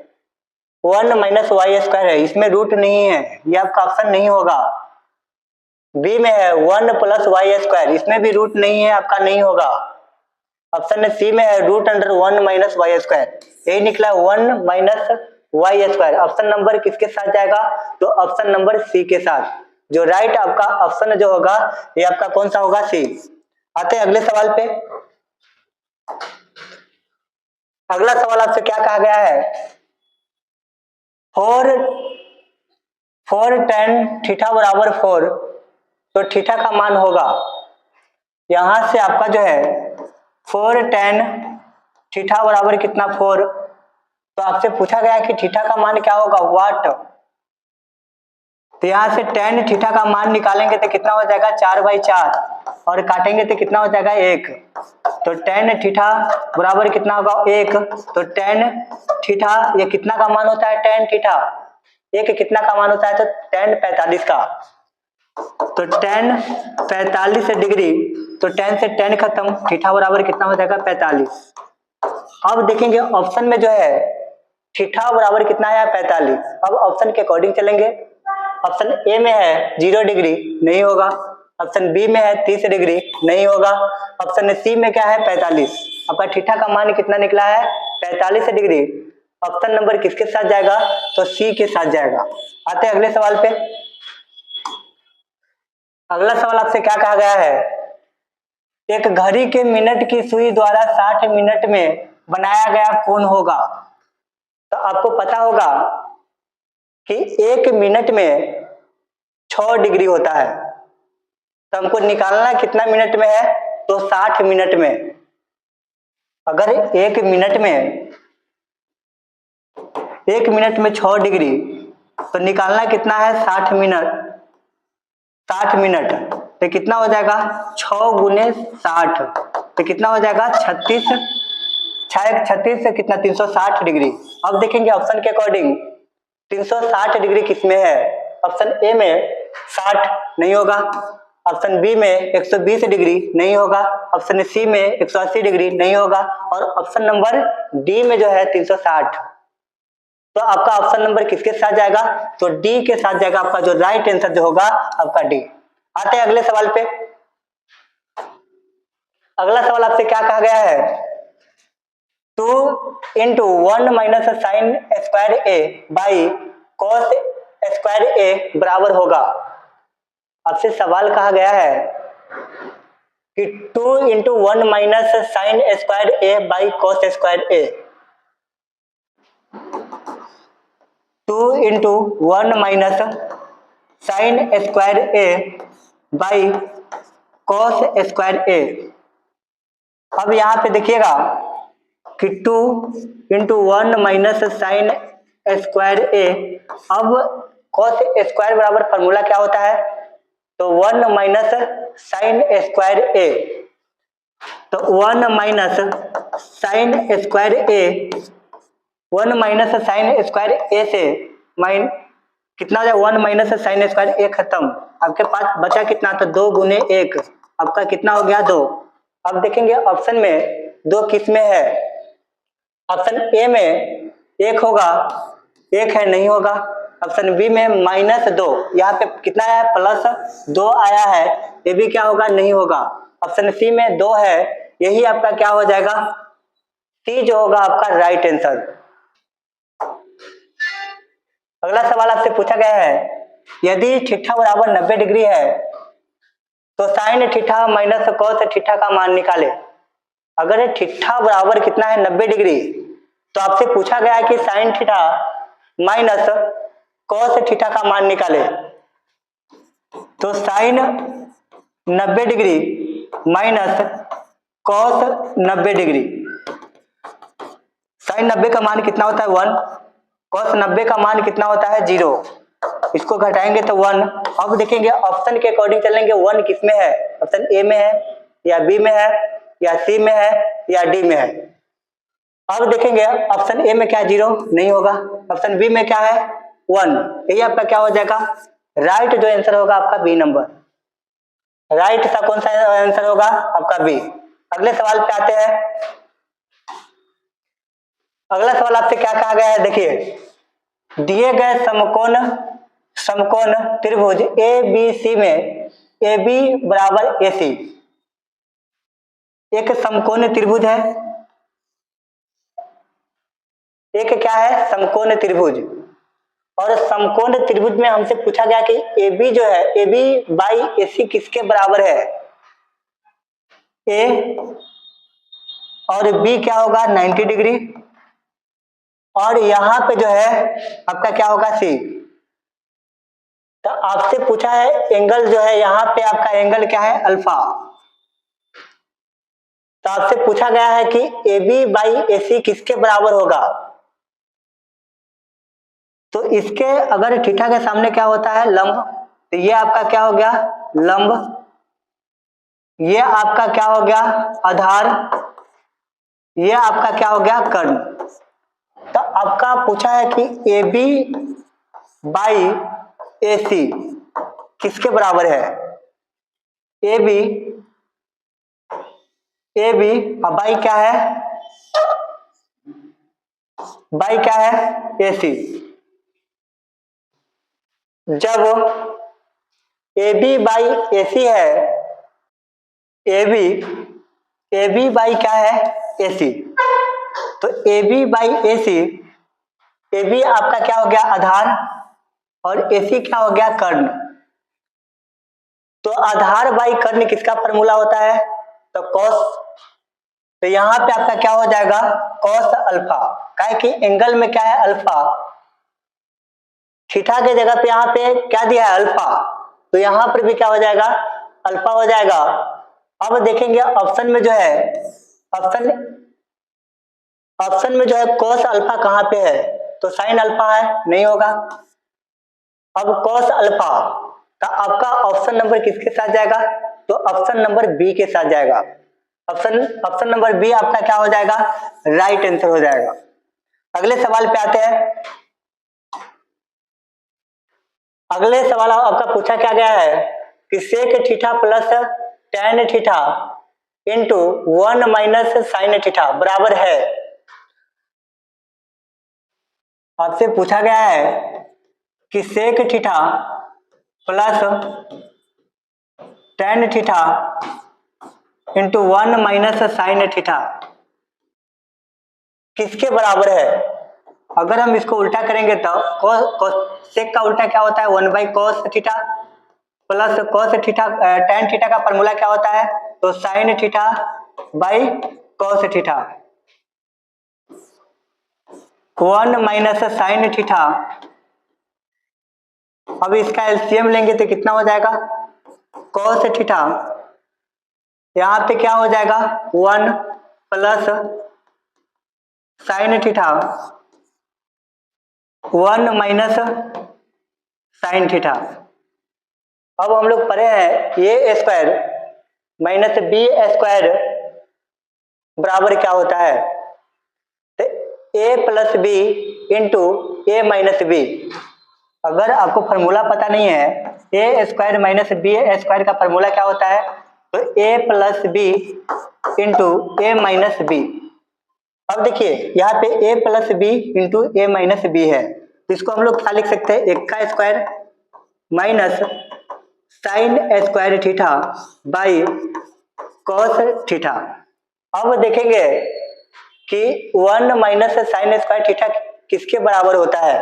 1 माइनस वाई स्क्वायर है, इसमें रूट नहीं है, ये आपका ऑप्शन नहीं होगा। बी में है 1 प्लस वाई स्क्वायर, इसमें भी रूट नहीं है, आपका नहीं होगा। ऑप्शन सी में है root under 1 minus Y square, यही निकला 1 minus Y square. Option number किसके साथ जाएगा, तो ऑप्शन नंबर सी के साथ। जो राइट आपका ऑप्शन जो होगा ये आपका कौन सा होगा, सी। आते हैं अगले सवाल पे। अगला सवाल आपसे क्या कहा गया है, 4 tan थीटा बराबर 4, तो थीटा का मान होगा, यहां से आपका जो है 4 tan थीटा बराबर कितना 4, तो आपसे पूछा गया कि थीटा का मान क्या होगा, वाट। तो यहां से tan थीटा का मान निकालेंगे तो कितना हो जाएगा, 4/4, और काटेंगे तो कितना हो जाएगा 1, तो tan थीटा बराबर कितना होगा 1, तो tan थीटा ये कितना का मान होता है, tan थीटा एक कितना का मान होता है, तो tan 45 का, तो tan 45 डिग्री, तो tan से tan खत्म, थीटा बराबर कितना हो जाएगा 45। अब देखेंगे ऑप्शन में जो है थीटा बराबर कितना है 45, अब ऑप्शन के अकॉर्डिंग चलेंगे। ऑप्शन ए में है 0 डिग्री, नहीं होगा। ऑप्शन बी में है 30 डिग्री, नहीं होगा। ऑप्शन सी में क्या है 45, आपका थीटा का मान कितना निकला है 45 डिग्री। ऑप्शन नंबर किसके साथ जाएगा, तो सी के साथ जाएगा। आते हैं अगले सवाल पे। अगला सवाल आपसे क्या कहा गया है, एक घड़ी के मिनट की सुई द्वारा 60 मिनट में बनाया गया कोण होगा। तो आपको पता होगा कि 1 मिनट में 6 डिग्री होता है, तो हमको निकालना कितना मिनट में है, तो 60 मिनट में। अगर 1 मिनट में 6 डिग्री, तो निकालना कितना है 60 मिनट, तो कितना हो जाएगा 6 गुने 60, तो कितना हो जाएगा 36, 6 से कितना 360 डिग्री। अब देखेंगे ऑप्शन के अकॉर्डिंग 360 डिग्री किसमें है, ऑप्शन ए में 60 नहीं होगा, ऑप्शन बी में 120 डिग्री नहीं होगा, ऑप्शन सी में 180 डिग्री नहीं होगा, और ऑप्शन नंबर डी में जो है 360। तो आपका ऑप्शन नंबर किसके साथ जाएगा, तो डी के साथ जाएगा। आपका जो राइट आंसर जो होगा आपका डी। आते हैं अगले सवाल पे। अगला सवाल आपसे क्या कहा गया है, 2 into 1 minus sin square A by cos square A बराबर होगा। आपसे सवाल कहा गया है कि 2 into 1 minus sin square A by cos square A, 2 into 1 minus sin square A by cos square A. अब यहां पे देखिएगा कि 2 into 1 minus sine square A, अब cos स्क्वायर बराबर फॉर्मूला क्या होता है, तो 1 माइनस साइन स्क्वायर ए, तो 1 माइनस साइन स्क्वायर ए, 1 माइनस साइन स्क्वायर ए से कितना हो जाए 1 माइनस साइन स्क्वायर ए खत्म, आपके पास बचा कितना, तो 2 गुने 1, आपका कितना हो गया 2। अब देखेंगे ऑप्शन में 2 किस में है, ऑप्शन ए में 1 होगा, 1 है नहीं होगा। ऑप्शन बी में -2, यहाँ पे कितना है +2 आया है, ये भी क्या होगा नहीं होगा। ऑप्शन सी में 2 है, यही आपका क्या हो जाएगा, सी जो होगा आपका राइट आंसर। अगला सवाल आपसे पूछा गया है, यदि थीटा बराबर 90 डिग्री है तो sign theta minus cos theta का मान निकाले। अगर थीटा बराबर कितना है 90 डिग्री, तो आपसे पूछा गया है कि sine theta minus cos theta का मान निकाले तो sine 90 degree minus cos 90 degree, sine 90 का मान कितना होता है 1, कॉस 90 का मान कितना होता है 0, इसको घटाएंगे तो 1। अब देखेंगे ऑप्शन के अकॉर्डिंग चलेंगे, 1 किस में है, ऑप्शन ए में है या बी में है या सी में है या डी में है। अब देखेंगे ऑप्शन ए में क्या 0 नहीं होगा, ऑप्शन बी में क्या है 1, यही आपका क्या हो जाएगा राइट जो आंसर होगा आपका बी नंबर, राइट सा कौन सा आंसर होगा आपका बी। अगले सवाल पे आते हैं। अगला सवाल आपसे क्या कहा गया है, देखिए दिए गए समकोण त्रिभुज ए बी सी में ए बी बराबर ए सी, एक समकोण त्रिभुज है, एक क्या है समकोण त्रिभुज, और समकोण त्रिभुज में हमसे पूछा गया कि ए बी जो है ए बी बाई ए सी किसके बराबर है, ए और बी क्या होगा 90 डिग्री, और यहां पे जो है आपका क्या होगा सी। तो आपसे पूछा है एंगल जो है यहाँ पे आपका एंगल क्या है अल्फा, तो आपसे पूछा गया है कि ए बी बाई ए सी किसके बराबर होगा, तो इसके अगर थीटा के सामने क्या होता है लंब, तो ये आपका क्या हो गया लंब, ये आपका क्या हो गया आधार, ये आपका क्या हो गया कर्ण। तो आपका पूछा है कि ए बी बाई ए सी किसके बराबर है, ए बी और बाई क्या है, बाई क्या है ए सी। जब ए बी बाई ए सी है, ए बी बाई क्या है ए सी, तो A B by A C, A B आपका क्या हो गया आधार और ए सी क्या हो गया कर्ण। तो आधार बाई कर्ण किसका फॉर्मूला होता है, तो कॉस, तो यहाँ पे आपका क्या हो जाएगा कॉस अल्फा, काहे कि एंगल में क्या है अल्फा, थीटा के जगह पे यहाँ पे क्या दिया है अल्फा, तो यहाँ पर भी क्या हो जाएगा अल्फा हो जाएगा। अब देखेंगे ऑप्शन में जो है ऑप्शन में जो है कॉस अल्फा कहाँ पे है, तो साइन अल्फा है नहीं होगा। अब कॉस अल्फा का आपका ऑप्शन नंबर किसके साथ जाएगा, तो ऑप्शन नंबर बी के साथ जाएगा, ऑप्शन नंबर बी आपका क्या हो जाएगा राइट आंसर हो जाएगा। अगले सवाल पे आते हैं। अगले सवाल आपका पूछा क्या गया है कि sec theta plus tan theta into 1 minus sine theta बराबर है, आपसे पूछा गया है कि sec theta plus tan theta into 1 minus sine theta किसके बराबर है। अगर हम इसको उल्टा करेंगे तो सेक का उल्टा क्या होता है 1 by cos theta plus cos theta, tan theta का फॉर्मूला क्या होता है, तो sine theta by cos theta, 1 minus sine theta. अब इसका एलसीएम लेंगे तो कितना हो जाएगा कॉस थीटा, यहाँ पे क्या हो जाएगा 1 plus sine theta 1 minus sine theta. अब हम लोग पढ़े हैं ए स्क्वायर माइनस बी स्क्वायर बराबर क्या होता है, तो ए प्लस बी इंटू ए माइनस बी। अगर आपको फॉर्मूला पता नहीं है ए स्क्वायर माइनस बी स्क्वायर का फॉर्मूला क्या होता है, तो ए प्लस बी इंटू ए माइनस बी। अब देखिए यहाँ पे ए प्लस बी इंटू ए माइनस बी है, तो इसको हम लोग क्या लिख सकते हैं 1 का square minus sine square theta by cos theta. अब देखेंगे कि 1 माइनस साइन स्क्वायर थीटा किसके बराबर होता है,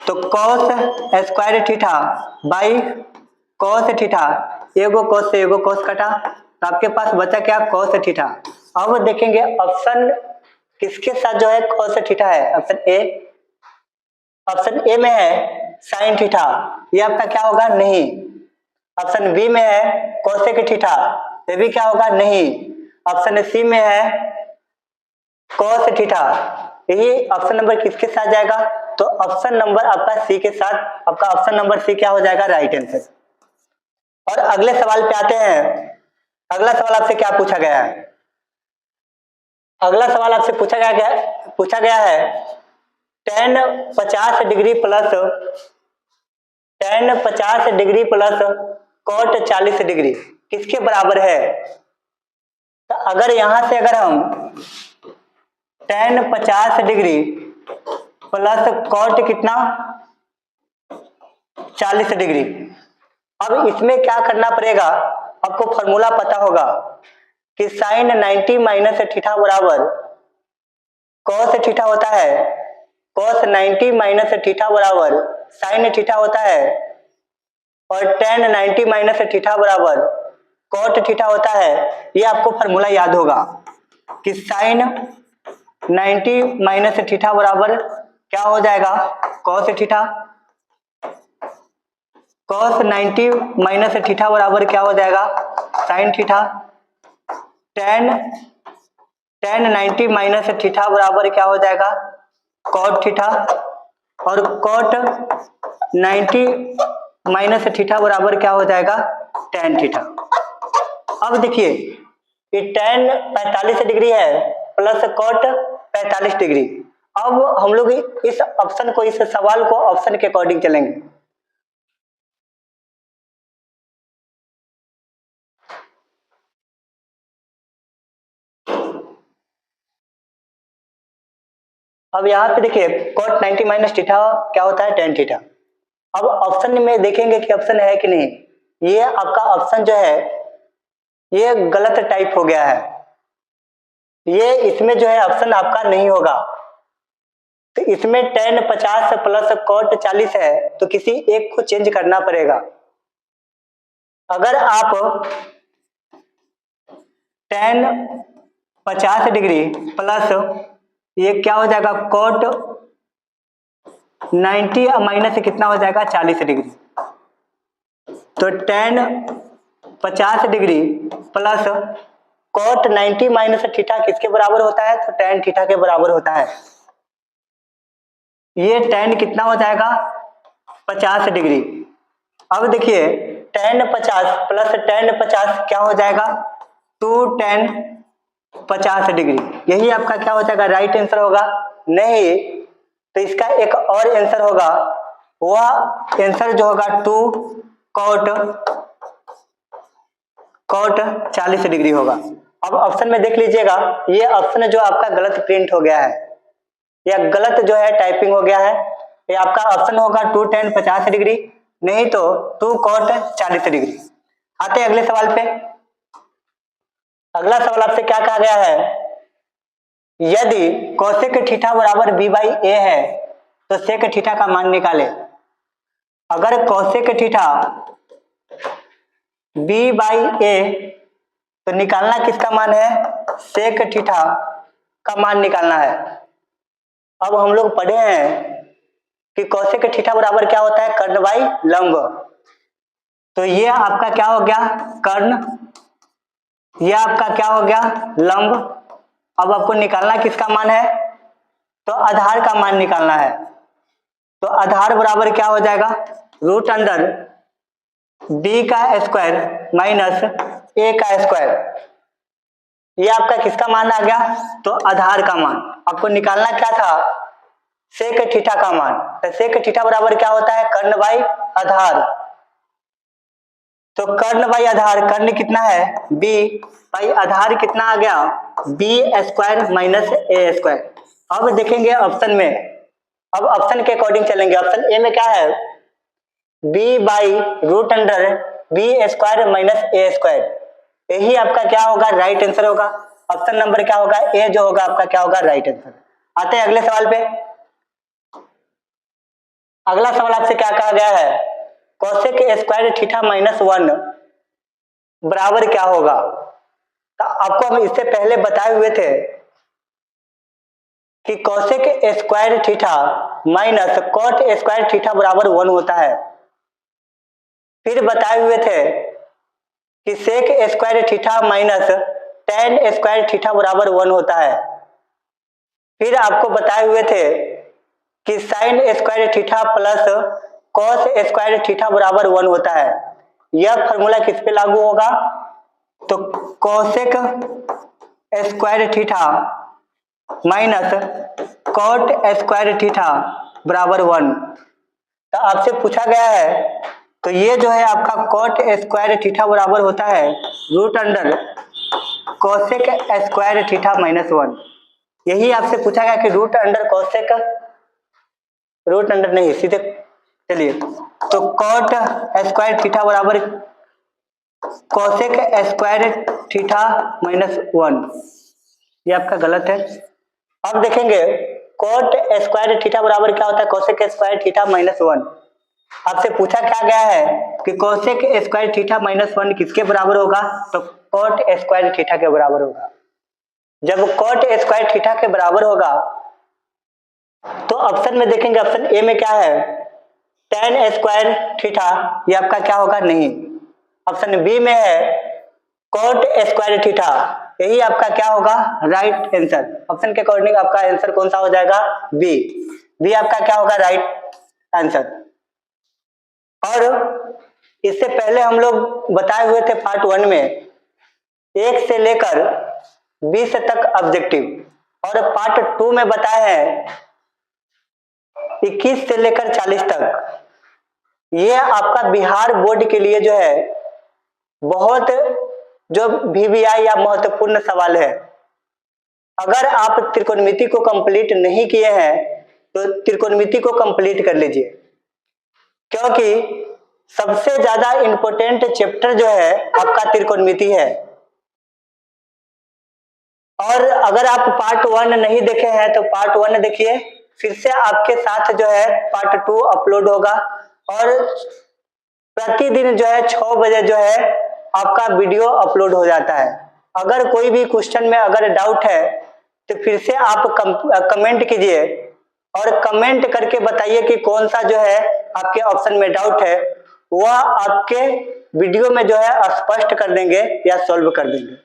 तो cos square theta by cos theta, एगो कॉस से एगो कॉस कटा तो आपके पास बचा क्या कॉस थीटा। अब देखेंगे ऑप्शन किसके साथ जो है कॉस थीटा है, ऑप्शन ए ऑप्शन ए में है साइन थीटा, ये आपका क्या होगा, नहीं। ऑप्शन बी में है कोसेक थीटा, ये भी क्या होगा, नहीं। ऑप्शन सी में है कॉस थीटा, यही ऑप्शन नंबर किसके साथ जाएगा, तो ऑप्शन नंबर आपका सी के साथ, आपका ऑप्शन नंबर सी क्या हो जाएगा, राइट आंसर। और अगले सवाल पे आते हैं। अगला सवाल आपसे क्या पूछा गया है, अगला सवाल आपसे पूछा गया है tan 50 degree plus cot 40 degree किसके बराबर है। तो अगर यहां से अगर हम tan 50 डिग्री प्लस cot कितना 40 डिग्री, अब इसमें क्या करना पड़ेगा, आपको फॉर्मूला पता होगा कि साइन 90 माइनस थीटा बराबर कॉस थीटा होता है, कॉस 90 माइनस थीटा बराबर साइन थीटा होता है, और tan 90 माइनस थीटा बराबर कॉट थीटा होता है। ये आपको फॉर्मूला याद होगा कि साइन 90 माइनस थीटा बराबर क्या हो जाएगा, cos theta, cos 90 minus theta बराबर क्या हो जाएगा, sine theta, tan 90 minus theta बराबर क्या हो जाएगा, कॉट थीटा, और कॉट 90 माइनस थीटा बराबर क्या हो जाएगा, tan थीटा। अब देखिए ये tan 45 डिग्री है प्लस कॉट 45 डिग्री। अब हम लोग इस ऑप्शन को, इस सवाल को ऑप्शन के अकॉर्डिंग चलेंगे। अब यहाँ पे देखिए cot 90 माइनस थीटा क्या होता है, tan थीटा। अब ऑप्शन में देखेंगे कि ऑप्शन है कि नहीं, ये आपका ऑप्शन जो है ये गलत टाइप हो गया है, ये इसमें जो है ऑप्शन आपका नहीं होगा। तो इसमें tan 50 प्लस cot 40 है, तो किसी एक को चेंज करना पड़ेगा। अगर आप tan 50 डिग्री प्लस ये क्या हो जाएगा, cot 90 माइनस कितना हो जाएगा, 40 डिग्री, तो tan 50 degree plus cot 90 minus theta किसके बराबर होता है, तो tan थीटा के बराबर होता है। ये tan कितना हो जाएगा, 50 डिग्री। अब देखिए tan 50 प्लस tan 50 क्या हो जाएगा, 2 tan 50 डिग्री, यही आपका क्या हो जाएगा, राइट आंसर होगा। नहीं, तो इसका एक और आंसर होगा, वह आंसर जो होगा 2 cot 40 डिग्री होगा। अब ऑप्शन में देख लीजिएगा, ये ऑप्शन जो आपका गलत प्रिंट हो गया है, या गलत जो है टाइपिंग हो गया है। ये आपका ऑप्शन होगा 2 tan 50 डिग्री, नहीं तो 2 cot 40 डिग्री। आते हैं अगले सवाल पे। अगला सवाल आपसे क्या कहा गया है, यदि कोसेक थीटा बराबर b बाई ए है तो सेक थीटा का मान निकाले। अगर कोसेक थीटा b बाई ए, तो निकालना किसका मान है, सेक थीटा का मान निकालना है। अब हम लोग पढ़े हैं कि कोसेक थीटा बराबर क्या होता है, कर्ण बाई लंब। तो ये आपका क्या हो गया, कर्ण, ये आपका क्या हो गया, लंब। अब आपको निकालना किसका मान है, तो आधार का मान निकालना है। तो आधार बराबर क्या हो जाएगा, रूट अंडर b का स्क्वायर माइनस a का स्क्वायर। ये आपका किसका मान आ गया, तो आधार का मान। आपको निकालना क्या था, सेक थीटा का मान। तो सेक थीटा बराबर क्या होता है, कर्ण बाई आधार। तो कर्ण बाई आधार, कर्ण कितना है b बाई आधार कितना आ गया, b square minus a square. अब देखेंगे ऑप्शन में, अब ऑप्शन के अकॉर्डिंग चलेंगे। ऑप्शन ए में क्या है, b by root under b square minus a square, यही आपका क्या होगा, राइट आंसर होगा। ऑप्शन नंबर क्या होगा, ए जो होगा आपका क्या होगा, राइट आंसर। आते हैं अगले सवाल पे। अगला सवाल आपसे क्या कहा गया है, कोसेक स्क्वायर थीटा माइनस 1 बराबर क्या होगा। तो आपको हम इससे पहले बताए हुए थे कि cosec square theta minus cot square theta बराबर 1 होता है। फिर बताए हुए थे कि sec square theta minus tan square theta बराबर 1 होता है। फिर आपको बताए हुए थे कि sine square theta plus cos square theta बराबर 1 होता है। यह फॉर्मूला किस पे लागू होगा? तो cosec square theta minus cot square theta बराबर 1। तो आपसे पूछा गया है, तो ये जो है आपका कॉट स्क्वायर थीटा बराबर होता है root under cosec square theta minus 1। यही आपसे पूछा गया कि root under cosec, root under नहीं, सीधे चलिए, तो कॉट स्क्वायर थीटा बराबर कोसेक स्क्वायर थीटा माइनस 1। ये आपका गलत है। अब देखेंगे कॉट स्क्वायर थीटा बराबर क्या होता है? Cosec square theta minus 1। आपसे पूछा क्या गया है कि कोसेक स्क्वायर थीटा माइनस 1 किसके बराबर होगा? तो कॉट स्क्वायर थीटा के बराबर होगा। जब कॉट स्क्वायर थीटा के बराबर होगा तो ऑप्शन में देखेंगे, ऑप्शन ए में क्या है? टेन स्क्वायर थीटा, ये आपका क्या होगा? नहीं। ऑप्शन बी में है कॉट स्क्वायर थीटा, यही आपका क्या होगा? Right answer. ऑप्शन के अकॉर्डिंग आपका आंसर कौन सा हो जाएगा? बी। बी आपका क्या होगा? Right answer. और इससे पहले हम लोग बताए हुए थे पार्ट 1 में 1 से लेकर 20 तक ऑब्जेक्टिव, और पार्ट 2 में बताया है 21 से लेकर 40 तक। ये आपका बिहार बोर्ड के लिए जो है बहुत जो VBI या महत्वपूर्ण सवाल है। अगर आप त्रिकोणमिति को कंप्लीट नहीं किए हैं तो त्रिकोणमिति को कंप्लीट कर लीजिए, क्योंकि सबसे ज्यादा इंपॉर्टेंट चैप्टर जो है आपका त्रिकोणमिति है। और अगर आप पार्ट 1 नहीं देखे हैं तो पार्ट 1 देखिए, फिर से आपके साथ जो है पार्ट 2 अपलोड होगा। और प्रतिदिन जो है 6 बजे जो है आपका वीडियो अपलोड हो जाता है। अगर कोई भी क्वेश्चन में अगर डाउट है तो फिर से आप कमेंट कीजिए और कमेंट करके बताइए कि कौन सा जो है आपके ऑप्शन में डाउट है, वह आपके वीडियो में जो है स्पष्ट कर देंगे या सॉल्व कर देंगे।